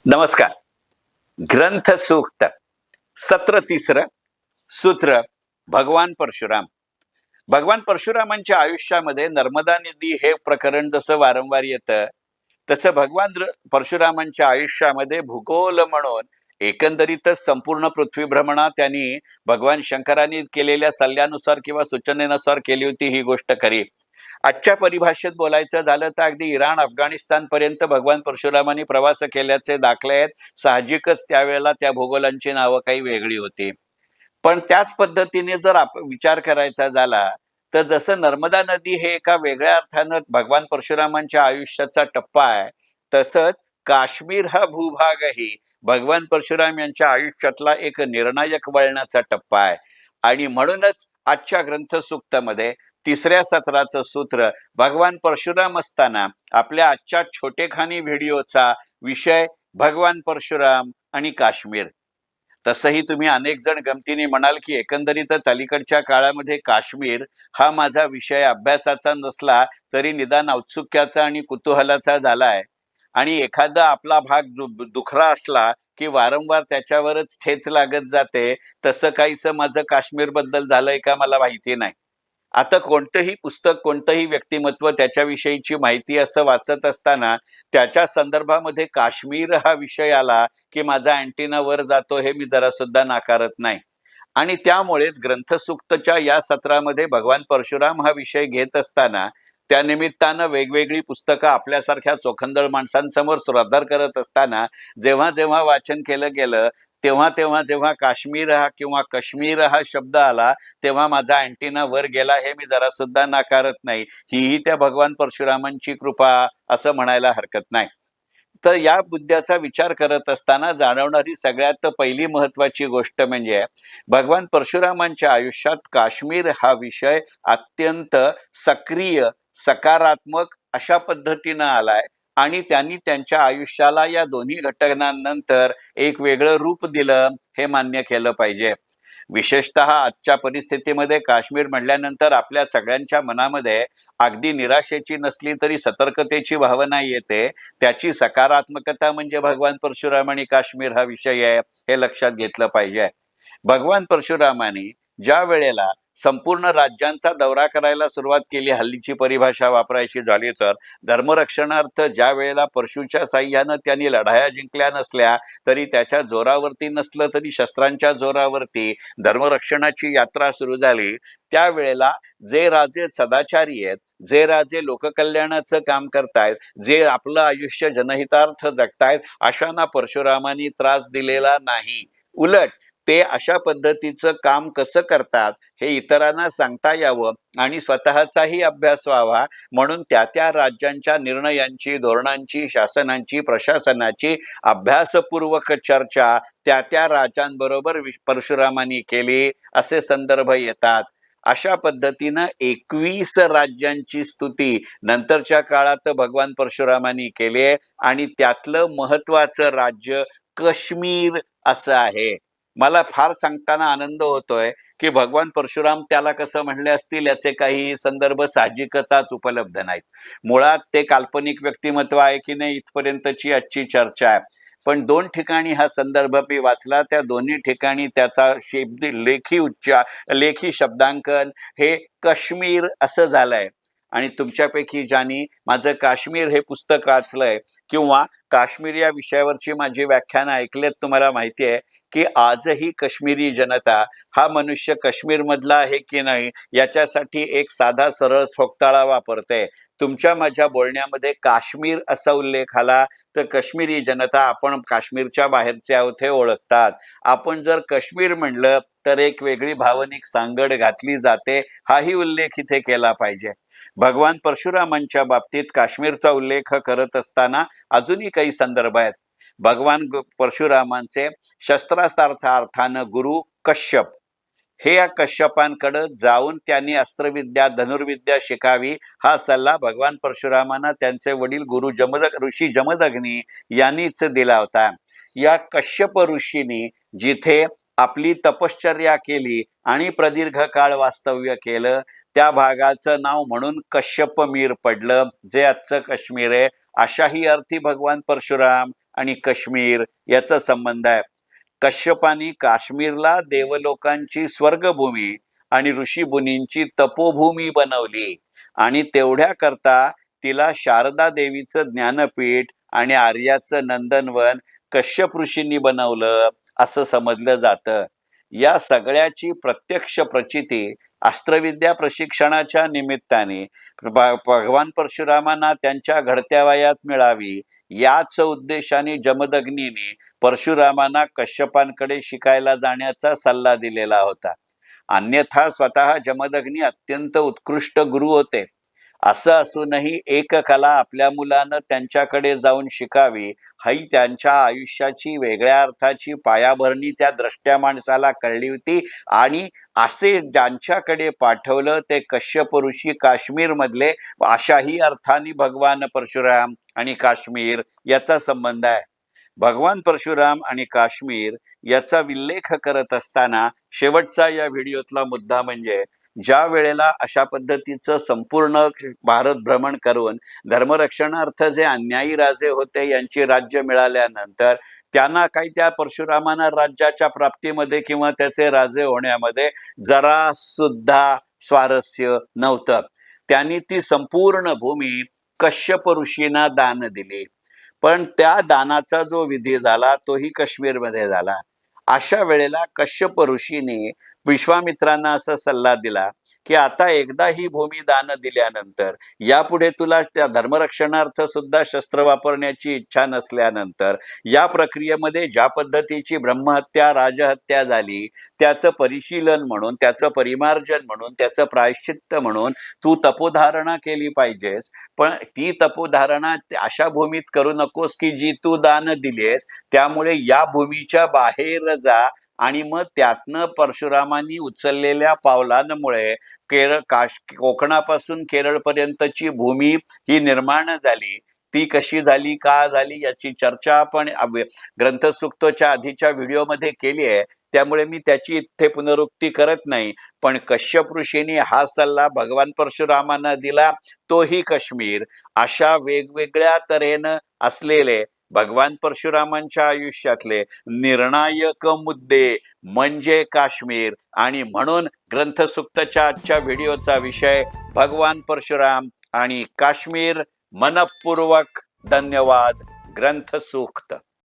नमस्कार. ग्रंथ सूक्त सत्र तिसरं. सूत्र भगवान परशुराम. भगवान परशुरामांच्या आयुष्यामध्ये नर्मदा नदी हे प्रकरण जसं वारंवार येतं, तसं भगवान परशुरामांच्या आयुष्यामध्ये भूगोल म्हणून एकंदरीतच संपूर्ण पृथ्वी भ्रमणा त्यांनी भगवान शंकरांनी केलेल्या सल्ल्यानुसार किंवा सूचनेनुसार केली होती ही गोष्ट खरी. आजच्या परिभाषेत बोलायचं झालं तर अगदी इराण अफगाणिस्तान पर्यंत भगवान परशुरामांनी प्रवास केल्याचे दाखले आहेत. साहजिकच त्यावेळेला त्या भूगोलांची नावं काही वेगळी होती. पण त्याच पद्धतीने जर विचार करायचा झाला तर जसं नर्मदा नदी हे एका वेगळ्या अर्थानं भगवान परशुरामांच्या आयुष्याचा टप्पा आहे, तसंच काश्मीर हा भूभागही भगवान परशुराम यांच्या आयुष्यातला एक निर्णायक वळणाचा टप्पा आहे. आणि म्हणूनच आजच्या ग्रंथसूक्तामध्ये तिसऱ्या सत्राचं सूत्र भगवान परशुराम असताना आपल्या आजच्या छोटेखानी व्हिडिओचा विषय भगवान परशुराम आणि काश्मीर. तसंही तुम्ही अनेक जण गमतीने म्हणाल की एकंदरीतच अलीकडच्या काळामध्ये काश्मीर हा माझा विषय अभ्यासाचा नसला तरी निदान औत्सुक्याचा आणि कुतूहलाचा झालाय. आणि एखादा आपला भाग दुखरा असला की वारंवार त्याच्यावरच ठेच लागत जाते. तसं काहीसं माझं काश्मीर बद्दल झालंय का मला माहिती नाही. आता कोणतंही पुस्तक, कोणतंही व्यक्तिमत्व, त्याच्याविषयीची माहिती असं वाचत असताना त्याच्या संदर्भामध्ये काश्मीर हा विषय आला की माझा अँटिना वर जातो, हे मी जरा सुद्धा नाकारत नाही. आणि त्यामुळेच ग्रंथसूक्तच्या या सत्रामध्ये भगवान परशुराम हा विषय घेत असताना त्यानिमित्तानं वेगवेगळी पुस्तकं आपल्यासारख्या चोखंदळ माणसांसमोर सादर करत असताना जेव्हा जेव्हा वाचन केलं गेलं जेव्हा काश्मीर हा किंवा काश्मीर हा शब्द आला तेव्हा माझा अँटिना वर गेला, हे मी जरा सुद्धा नाकारत नाही. हीही त्या भगवान परशुरामांची कृपा असं म्हणायला हरकत नाही. तर या मुद्द्याचा विचार करत असताना जाणवणारी सगळ्यात पहिली महत्वाची गोष्ट म्हणजे भगवान परशुरामांच्या आयुष्यात काश्मीर हा विषय अत्यंत सक्रिय, सकारात्मक अशा पद्धतीनं आलाय. आणि त्यांनी त्यांच्या आयुष्याला या दोन्ही घटनांनंतर एक वेगळं रूप दिलं, हे मान्य केलं पाहिजे. विशेषतः आजच्या परिस्थितीमध्ये काश्मीर म्हटल्यानंतर आपल्या सगळ्यांच्या मनामध्ये अगदी निराशेची नसली तरी सतर्कतेची भावना येते. त्याची सकारात्मकता म्हणजे भगवान परशुराम आणि काश्मीर हा विषय आहे, हे लक्षात घेतलं पाहिजे. भगवान परशुरामाने ज्या वेळेला संपूर्ण राज्यांचा दौरा करायला सुरुवात केली, हल्लीची परिभाषा वापरायची झाली तर धर्मरक्षणार्थ ज्या वेळेला परशुच्या साह्यानं त्यांनी लढाया जिंकल्या नसल्या तरी त्याच्या जोरावरती नसलं तरी शस्त्रांच्या जोरावरती धर्मरक्षणाची यात्रा सुरू झाली, त्यावेळेला जे राजे सदाचारी आहेत, जे राजे लोककल्याणाचं काम करतायत, जे आपलं आयुष्य जनहितार्थ जगतायत, अशांना परशुरामांनी त्रास दिलेला नाही. उलट ते अशा पद्धतीचं काम कसं करतात हे इतरांना सांगता यावं आणि स्वतःचाही अभ्यास व्हावा म्हणून त्या त्या राज्यांच्या निर्णयांची, धोरणांची, शासनांची, प्रशासनाची अभ्यासपूर्वक चर्चा त्या त्या राजांबरोबर परशुरामांनी केली, असे संदर्भ येतात. अशा पद्धतीनं 21 राज्यांची स्तुती नंतरच्या काळात भगवान परशुरामांनी केली आहे. आणि त्यातलं महत्वाचं राज्य काश्मीर असं आहे. मला फार सांगताना आनंद होतोय की भगवान परशुराम त्याला कसं म्हणले असतील याचे काही संदर्भ साहजिकच उपलब्ध नाहीत. मुळात ते काल्पनिक व्यक्तिमत्व आहे की नाही इथपर्यंतची आजची चर्चा आहे. पण 2 ठिकाणी हा संदर्भ मी वाचला, त्या दोन्ही ठिकाणी त्याचा लेखी शब्दांकन हे काश्मीर असं झालंय. आणि तुमच्यापैकी ज्यांनी माझं काश्मीर हे पुस्तक वाचलंय किंवा काश्मीर या विषयावरची माझी व्याख्यानं ऐकलेत, तुम्हाला माहिती आहे की आजही काश्मीरी जनता हा मनुष्य काश्मीर मधला आहे की नाही याच्यासाठी एक साधा सरळ ठोकताळा वापरते. तुमच्या माझ्या बोलण्यामध्ये काश्मीर असा उल्लेख आला तर काश्मीरी जनता आपण काश्मीरच्या बाहेरचे आहोत हे ओळखतात. आपण जर काश्मीर म्हणलं तर एक वेगळी भावनिक सांगड घातली जाते, हाही उल्लेख इथे केला पाहिजे. भगवान परशुरामांच्या बाबतीत काश्मीरचा उल्लेख करत असताना अजूनही काही संदर्भ आहेत. भगवान परशुरामांचे शस्त्रास्त्रार्थानं गुरु कश्यप हे या कश्यपांकडे जाऊन त्यांनी अस्त्रविद्या, धनुर्विद्या शिकावी हा सल्ला भगवान परशुरामांना त्यांचे वडील गुरु ऋषी जमदग्नी यांनीच दिला होता. या कश्यप ऋषींनी जिथे आपली तपश्चर्या केली आणि प्रदीर्घ काळ वास्तव्य केलं त्या भागाचं नाव म्हणून कश्यपमीर पडलं, जे आजचं काश्मीर आहे. अशाही अर्थी भगवान परशुराम आणि काश्मीर याचा संबंध आहे. कश्यपानी काश्मीरला देवलोकांची स्वर्गभूमी आणि ऋषीमुनींची तपोभूमी बनवली आणि तेवढ्या करता तिला शारदा देवीचं ज्ञानपीठ आणि आर्याचं नंदनवन कश्यप ऋषींनी बनवलं असं समजलं जातं. या सगळ्याची प्रत्यक्ष प्रचिती अस्त्रविद्या प्रशिक्षणाच्या निमित्ताने भगवान परशुरामांना त्यांच्या घडत्या वयात मिळावी याच उद्देशाने जमदग्नीने परशुरामांना कश्यपांकडे शिकायला जाण्याचा सल्ला दिलेला होता. अन्यथा स्वतः जमदग्नी अत्यंत उत्कृष्ट गुरु होते. असं असूनही एक कला आपल्या मुलानं त्यांच्याकडे जाऊन शिकावी ही त्यांच्या आयुष्याची वेगळ्या अर्थाची पायाभरणी त्या द्रष्ट्या माणसाला कळली होती. आणि असे ज्यांच्याकडे पाठवलं ते कश्यप ऋषी काश्मीर मधले, अशाही अर्थाने भगवान परशुराम आणि काश्मीर याचा संबंध आहे. भगवान परशुराम आणि काश्मीर याचा उल्लेख करत असताना शेवटचा या व्हिडिओतला मुद्दा म्हणजे ज्या वेळेला अशा पद्धतीचं संपूर्ण भारत भ्रमण करून धर्मरक्षणार्थ जे अन्यायी राजे होते यांची राज्य मिळाल्यानंतर त्यांना काही त्या परशुरामांना राज्याच्या प्राप्तीमध्ये किंवा त्याचे राजे होण्यामध्ये जरा सुद्धा स्वारस्य नव्हतं. त्यांनी ती संपूर्ण भूमी कश्यप ऋषींना दान दिली. पण त्या दानाचा जो विधी झाला तोही काश्मीरमध्ये झाला. अशा वेळेला कश्यप ऋषीने विश्वामित्रांना असा सल्ला दिला की आता एकदा ही भूमी दान दिल्यानंतर यापुढे तुला त्या धर्मरक्षणार्थ सुद्धा शस्त्र वापरण्याची इच्छा नसल्यानंतर या प्रक्रियेमध्ये ज्या पद्धतीची ब्रह्महत्या राजहत्या झाली त्याचं परिशीलन म्हणून, त्याचं परिमार्जन म्हणून, त्याचं प्रायश्चित्त म्हणून तू तपोधारणा केली पाहिजेस. पण ती तपोधारणा अशा भूमीत करू नकोस की जी तू दान दिलीस. त्यामुळे या भूमीच्या बाहेर जा आणि मग त्यातनं परशुरामांनी उचललेल्या पावलांमुळे कोकणापासून केरळपर्यंतची भूमी ही निर्माण झाली. ती कशी झाली, का झाली याची चर्चा आपण ग्रंथसूक्तच्या आधीच्या व्हिडिओमध्ये केली आहे, त्यामुळे मी त्याची इथे पुनरुक्ती करत नाही. पण कश्यप ऋषींनी हा सल्ला भगवान परशुरामांना दिला, तोही काश्मीर. अशा वेगवेगळ्या तऱ्हेनं असलेले भगवान परशुरामांच्या आयुष्यातले निर्णायक मुद्दे म्हणजे काश्मीर. आणि म्हणून ग्रंथसूक्तच्या आजच्या व्हिडिओचा विषय भगवान परशुराम आणि काश्मीर. मनपूर्वक धन्यवाद. ग्रंथसूक्त.